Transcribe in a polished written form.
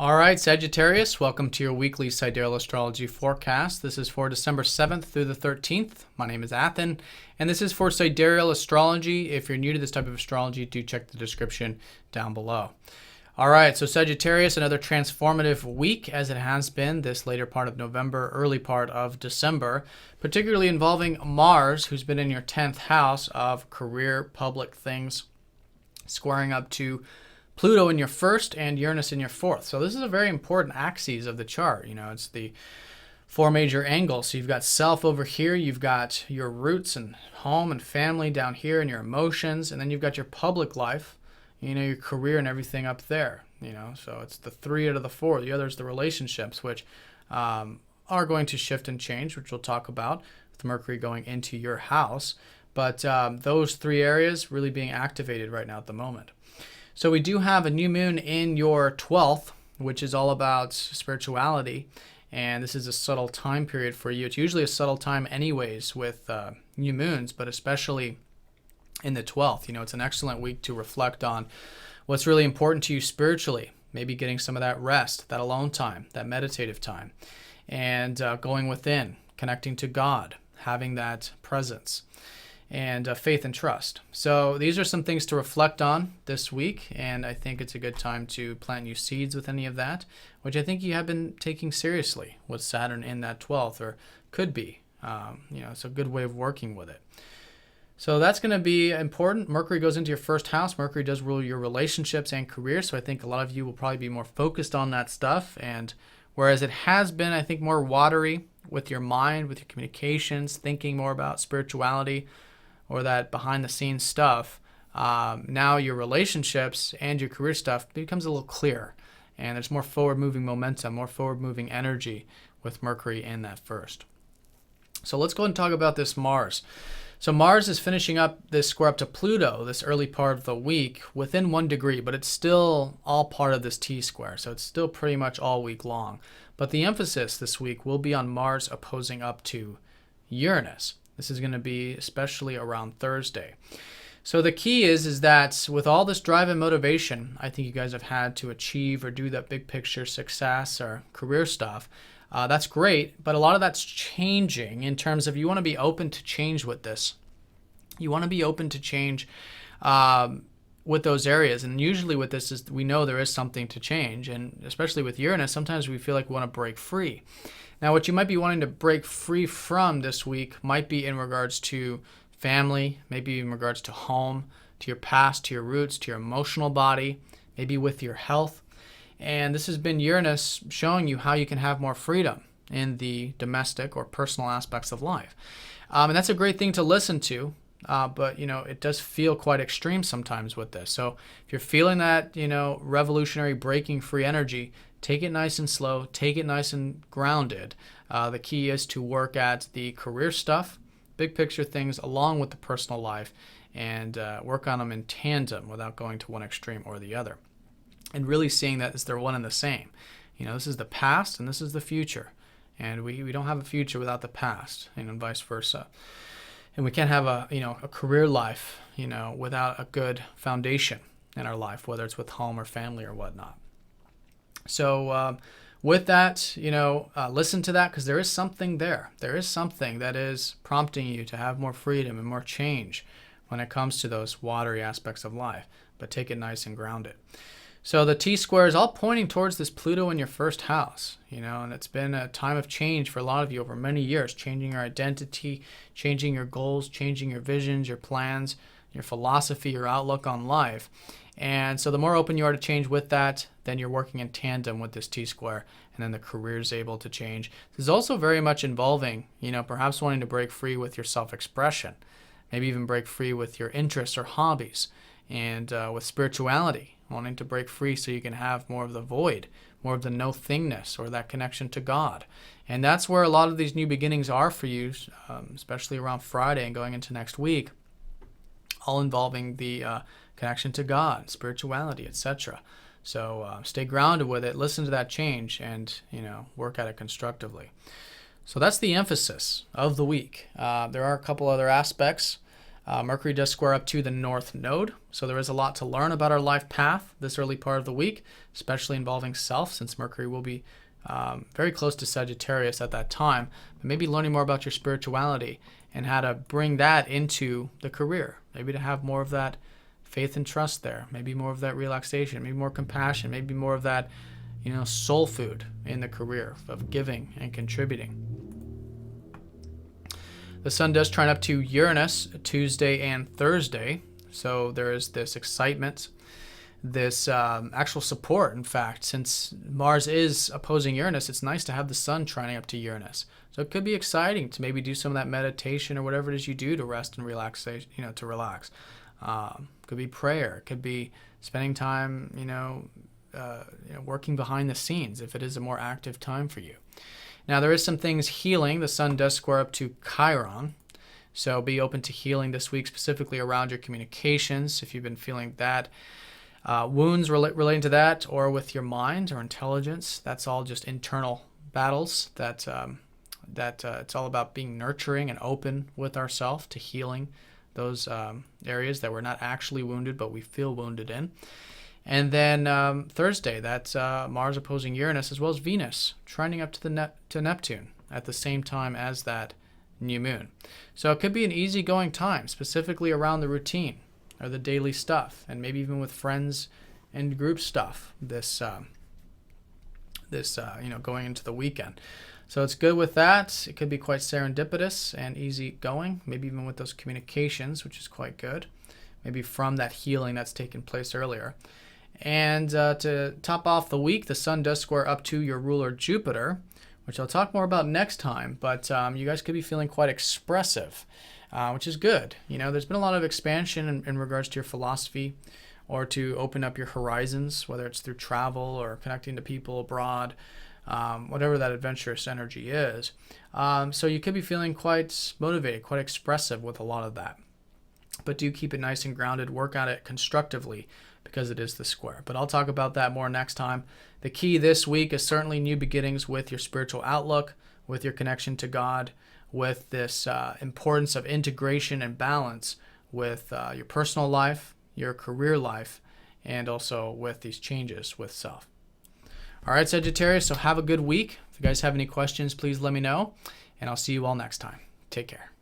All right, Sagittarius, welcome to your weekly Sidereal Astrology forecast. This is for December 7th through the 13th. My name is Athen, and this is for Sidereal Astrology. If you're new to this type of astrology, do check the description down below. All right, so Sagittarius, another transformative week as it has been this later part of November, early part of December, particularly involving Mars, who's been in your 10th house of career, public things, squaring up to Pluto in your first and Uranus in your fourth. So this is a very important axis of the chart. You know, it's the four major angles. So you've got self over here, you've got your roots and home and family down here and your emotions, and then you've got your public life, you know, your career and everything up there, you know. So it's the three out of the four. The other is the relationships, which are going to shift and change, which we'll talk about with Mercury going into your house. But those three areas really being activated right now at the moment. So we do have a new moon in your 12th, which is all about spirituality. And this is a subtle time period for you. It's usually a subtle time anyways with new moons, but especially in the 12th. You know, it's an excellent week to reflect on what's really important to you spiritually. Maybe getting some of that rest, that alone time, that meditative time. And going within, connecting to God, having that presence. And faith and trust. So these are some things to reflect on this week, and I think it's a good time to plant new seeds with any of that, which I think you have been taking seriously with Saturn in that 12th, or could be. You know, it's a good way of working with it. So that's going to be important. Mercury goes into your first house. Mercury does rule your relationships and career, so I think a lot of you will probably be more focused on that stuff, and whereas it has been, I think, more watery with your mind, with your communications, thinking more about spirituality, or that behind-the-scenes stuff, now your relationships and your career stuff becomes a little clearer. And there's more forward-moving momentum, more forward-moving energy with Mercury in that first. So let's go ahead and talk about this Mars. So Mars is finishing up this square up to Pluto this early part of the week within 1 degree, but it's still all part of this T-square. So it's still pretty much all week long. But the emphasis this week will be on Mars opposing up to Uranus. This is going to be especially around Thursday. So the key is that with all this drive and motivation, I think you guys have had to achieve or do that big picture success or career stuff. That's great, but a lot of that's changing in terms of you want to be open to change with this. You want to be open to change with those areas. And usually with this is we know there is something to change. And especially with Uranus, sometimes we feel like we want to break free. Now, what you might be wanting to break free from this week might be in regards to family, maybe in regards to home, to your past, to your roots, to your emotional body, maybe with your health. And this has been Uranus showing you how you can have more freedom in the domestic or personal aspects of life. And that's a great thing to listen to, but, you know, it does feel quite extreme sometimes with this. So if you're feeling that, you know, revolutionary breaking free energy, take it nice and slow, take it nice and grounded. The key is to work at the career stuff, big picture things, along with the personal life, and work on them in tandem without going to one extreme or the other. And really seeing that as they're one and the same. You know, this is the past and this is the future. And we don't have a future without the past, and vice versa. And we can't have a career life, you know, without a good foundation in our life, whether it's with home or family or whatnot. So with that, you know, listen to that, because there is something there. There is something that is prompting you to have more freedom and more change when it comes to those watery aspects of life. But take it nice and grounded. So the T-square is all pointing towards this Pluto in your first house, you know, and it's been a time of change for a lot of you over many years, changing your identity, changing your goals, changing your visions, your plans, your philosophy, your outlook on life. And so the more open you are to change with that, then you're working in tandem with this T-square, and then the career is able to change. This is also very much involving, you know, perhaps wanting to break free with your self-expression, maybe even break free with your interests or hobbies, and with spirituality, wanting to break free so you can have more of the void, more of the no-thingness, or that connection to God. And that's where a lot of these new beginnings are for you, especially around Friday and going into next week, all involving the connection to God, spirituality, etc. So stay grounded with it, listen to that change, and, you know, work at it constructively. So that's the emphasis of the week. There are a couple other aspects Mercury does square up to the North Node, so there is a lot to learn about our life path this early part of the week, especially involving self, since Mercury will be very close to Sagittarius at that time, but maybe learning more about your spirituality and how to bring that into the career, maybe to have more of that faith and trust there, maybe more of that relaxation, maybe more compassion, maybe more of that, soul food in the career of giving and contributing. The sun does trine up to Uranus Tuesday and Thursday, so there is this excitement, this actual support. In fact, since Mars is opposing Uranus, it's nice to have the sun trining up to Uranus. So it could be exciting to maybe do some of that meditation or whatever it is you do to rest and relaxation, to relax. Could be prayer. It could be spending time, working behind the scenes if it is a more active time for you. Now, there is some things healing. The sun does square up to Chiron, so be open to healing this week, specifically around your communications, if you've been feeling that. Wounds relating to that, or with your mind or intelligence, that's all just internal battles that it's all about being nurturing and open with ourselves to healing those areas that we're not actually wounded, but we feel wounded in. And then Thursday, that's Mars opposing Uranus, as well as Venus trining up to Neptune at the same time as that new moon. So it could be an easygoing time, specifically around the routine or the daily stuff, and maybe even with friends and group stuff this going into the weekend. So it's good with that. It could be quite serendipitous and easygoing, maybe even with those communications, which is quite good, maybe from that healing that's taken place earlier. And to top off the week, the sun does square up to your ruler Jupiter, which I'll talk more about next time. But you guys could be feeling quite expressive, which is good. There's been a lot of expansion in regards to your philosophy, or to open up your horizons, whether it's through travel or connecting to people abroad, whatever that adventurous energy is. So you could be feeling quite motivated, quite expressive with a lot of that. But do keep it nice and grounded. Work at it constructively, because it is the square. But I'll talk about that more next time. The key this week is certainly new beginnings with your spiritual outlook, with your connection to God, with this importance of integration and balance with your personal life, your career life, and also with these changes with self. All right, Sagittarius, so have a good week. If you guys have any questions, please let me know, and I'll see you all next time. Take care.